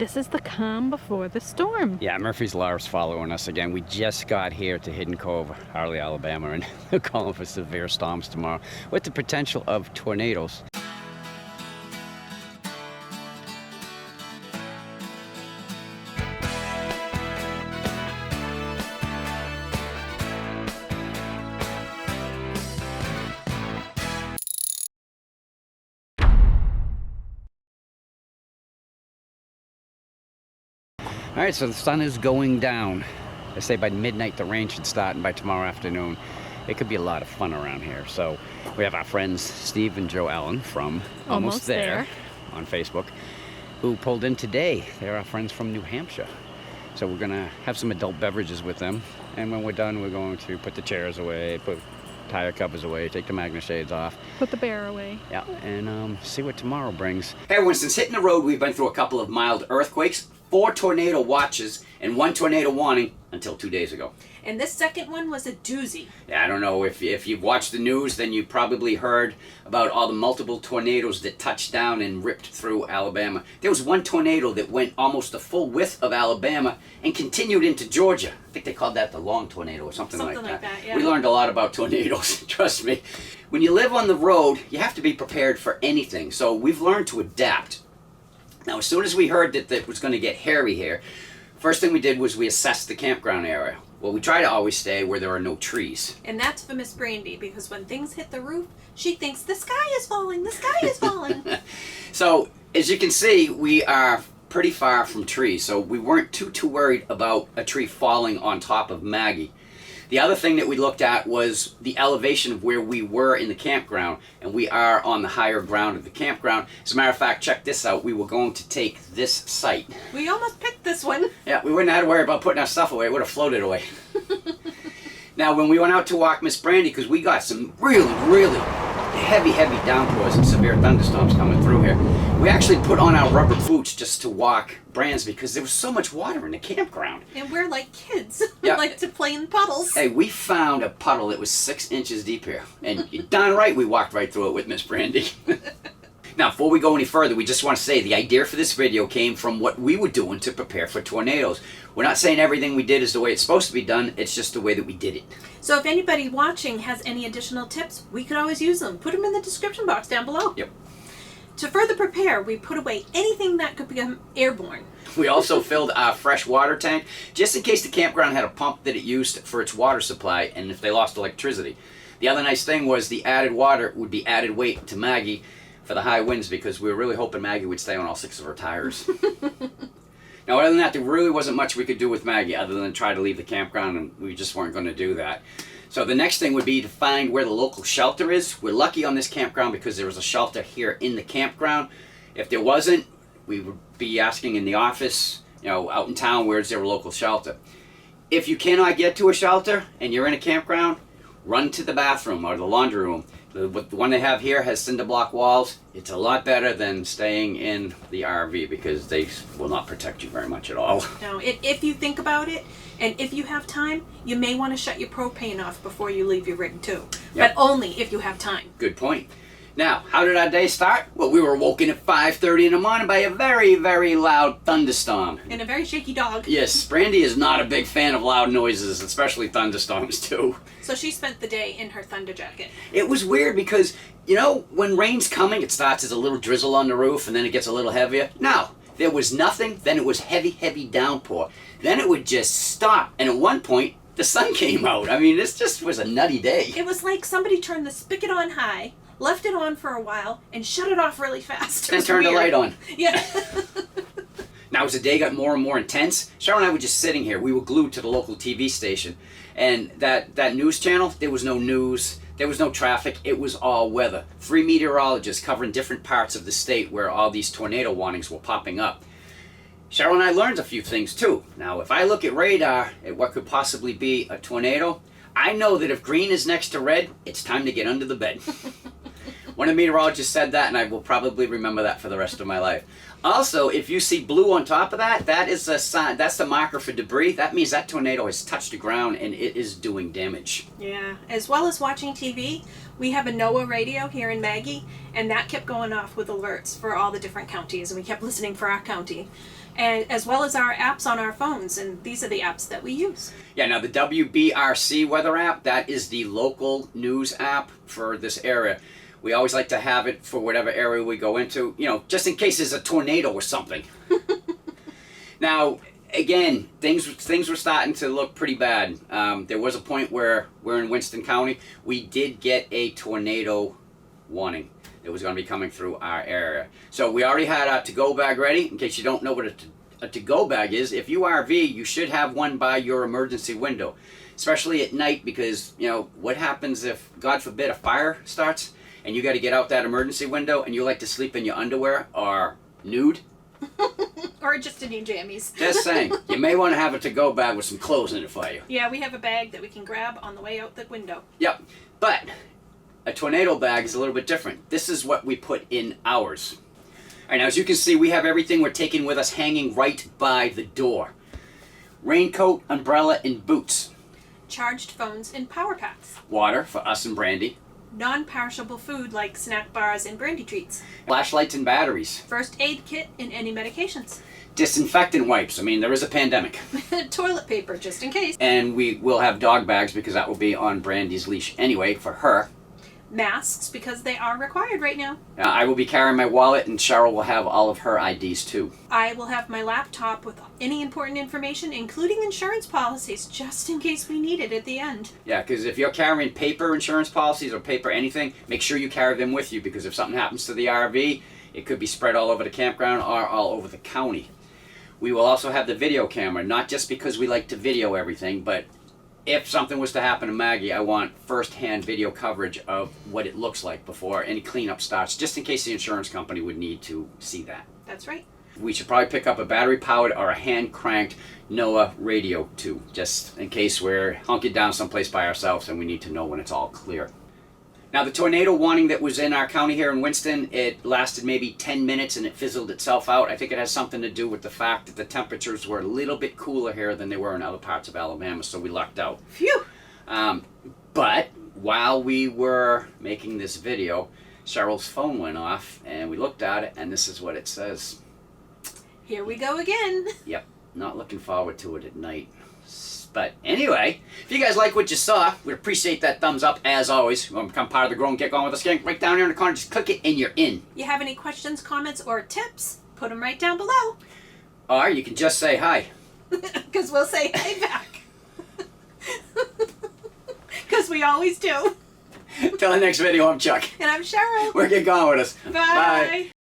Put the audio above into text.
This is the calm before the storm. Yeah, Murphy's Law is following us again. We just got here to Hidden Cove, Harley, Alabama, and they're calling for severe storms tomorrow with the potential of tornadoes. All right, so the sun is going down. They say by midnight the rain should start, and by tomorrow afternoon it could be a lot of fun around here. So we have our friends Steve and Joe Allen from Almost There on Facebook, who pulled in today. They're our friends from New Hampshire. So we're gonna have some adult beverages with them, and when we're done we're going to put the chairs away, put tire covers away, take the magnet shades off. Put the bear away. Yeah, and see what tomorrow brings. Hey everyone, since hitting the road we've been through a couple of mild earthquakes, 4 tornado watches, and 1 tornado warning until 2 days ago. And this second one was a doozy. Yeah, I don't know if you've watched the news, then you probably heard about all the multiple tornadoes that touched down and ripped through Alabama. There was 1 tornado that went almost the full width of Alabama and continued into Georgia. I think they called that the long tornado or something like that. Yeah. We learned a lot about tornadoes, trust me. When you live on the road, you have to be prepared for anything. So we've learned to adapt. Now, as soon as we heard that it was going to get hairy here, first thing we did was we assessed the campground area. Well, we try to always stay where there are no trees. And that's for Miss Brandy, because when things hit the roof, she thinks the sky is falling, the sky is falling. So, as you can see, we are pretty far from trees, so we weren't too worried about a tree falling on top of Maggie. The other thing that we looked at was the elevation of where we were in the campground, and we are on the higher ground of the campground. As a matter of fact, check this out. We were going to take this site. We almost picked this one. Yeah, we wouldn't have to worry about putting our stuff away. It would have floated away. Now, when we went out to walk Miss Brandy, because we got some really heavy downpours and severe thunderstorms coming through here, we actually put on our rubber boots just to walk Brands because there was so much water in the campground. And we're like kids. Yeah. We like to play in puddles. Hey, we found a puddle that was 6 inches deep here, and you're darn right we walked right through it with Miss Brandy. Now, before we go any further, we just want to say the idea for this video came from what we were doing to prepare for tornadoes. We're not saying everything we did is the way it's supposed to be done, it's just the way that we did it. So if anybody watching has any additional tips, we could always use them. Put them in the description box down below. Yep. To further prepare, we put away anything that could become airborne. We also filled our fresh water tank, just in case the campground had a pump that it used for its water supply, and if they lost electricity. The other nice thing was the added water would be added weight to Maggie for the high winds, because we were really hoping Maggie would stay on all 6 of her tires. Now, other than that, there really wasn't much we could do with Maggie other than try to leave the campground, and we just weren't going to do that. So the next thing would be to find where the local shelter is. We're lucky on this campground because there was a shelter here in the campground. If there wasn't, we would be asking in the office, out in town, where's their local shelter. If you cannot get to a shelter and you're in a campground, run to the bathroom or the laundry room. The one they have here has cinder block walls. It's a lot better than staying in the RV because they will not protect you very much at all. No, if you think about it, and if you have time, you may want to shut your propane off before you leave your rig too. Yep. But only if you have time. Good point. Now, how did our day start? Well, we were woken at 5:30 in the morning by a very loud thunderstorm. And a very shaky dog. Yes, Brandy is not a big fan of loud noises, especially thunderstorms too. So she spent the day in her thunder jacket. It was weird because, when rain's coming, it starts as a little drizzle on the roof and then it gets a little heavier. No, there was nothing, then it was heavy downpour. Then it would just stop, and at one point, the sun came out. I mean, this just was a nutty day. It was like somebody turned the spigot on high, left it on for a while, and shut it off really fast. Then turned the light on. Yeah. Now, as the day got more and more intense, Cheryl and I were just sitting here. We were glued to the local TV station. And that news channel, there was no news, there was no traffic, it was all weather. 3 meteorologists covering different parts of the state where all these tornado warnings were popping up. Cheryl and I learned a few things too. Now, if I look at radar at what could possibly be a tornado, I know that if green is next to red, it's time to get under the bed. One of the meteorologists said that, and I will probably remember that for the rest of my life. Also, if you see blue on top of that, that is a sign. That's the marker for debris. That means that tornado has touched the ground and it is doing damage. Yeah. As well as watching TV, we have a NOAA radio here in Maggie, and that kept going off with alerts for all the different counties, and we kept listening for our county. And as well as our apps on our phones, and these are the apps that we use. Yeah, now the WBRC weather app, that is the local news app for this area. We always like to have it for whatever area we go into, you know, just in case there's a tornado or something. Now, again, things were starting to look pretty bad. There was a point where we're in Winston County. We did get a tornado warning. It was going to be coming through our area. So we already had our to-go bag ready. In case you don't know what a to-go bag is, if you RV, you should have one by your emergency window, especially at night, because, you know, what happens if, God forbid, a fire starts and you got to get out that emergency window and you like to sleep in your underwear or nude? Or just in your jammies. Just saying, you may want to have a to-go bag with some clothes in it for you. Yeah, we have a bag that we can grab on the way out the window. Yep, but a tornado bag is a little bit different. This is what we put in ours. All right, now as you can see, we have everything we're taking with us hanging right by the door. Raincoat, umbrella, and boots. Charged phones and power packs. Water for us and Brandy. Non-perishable food like snack bars and brandy treats. Flashlights and batteries. First aid kit and any medications. Disinfectant wipes. I mean, there is a pandemic. Toilet paper, just in case. And we will have dog bags because that will be on Brandy's leash anyway for her. Masks, because they are required right now. I will be carrying my wallet, and Cheryl will have all of her IDs too. I will have my laptop with any important information, including insurance policies, just in case we need it at the end. Yeah, because if you're carrying paper insurance policies or paper anything, make sure you carry them with you, because if something happens to the RV, it could be spread all over the campground or all over the county. We will also have the video camera, not just because we like to video everything, but if something was to happen to Maggie, I want first-hand video coverage of what it looks like before any cleanup starts, just in case the insurance company would need to see that. That's right. We should probably pick up a battery-powered or a hand-cranked NOAA radio too, just in case we're hunkered down someplace by ourselves and we need to know when it's all clear. Now, the tornado warning that was in our county here in Winston, it lasted maybe 10 minutes and it fizzled itself out. I think it has something to do with the fact that the temperatures were a little bit cooler here than they were in other parts of Alabama, so we lucked out. Phew! But while we were making this video, Cheryl's phone went off and we looked at it and this is what it says. Here we go again. Yep, not looking forward to it at night. But anyway, if you guys like what you saw, we'd appreciate that thumbs up as always. You want to become part of the Grow and Get Going with Us gang? Right down here in the corner, just click it and you're in. You have any questions, comments, or tips? Put them right down below. Or you can just say hi. Because we'll say hey back. Because we always do. Till the next video, I'm Chuck. And I'm Cheryl. We're Get Going with Us. Bye.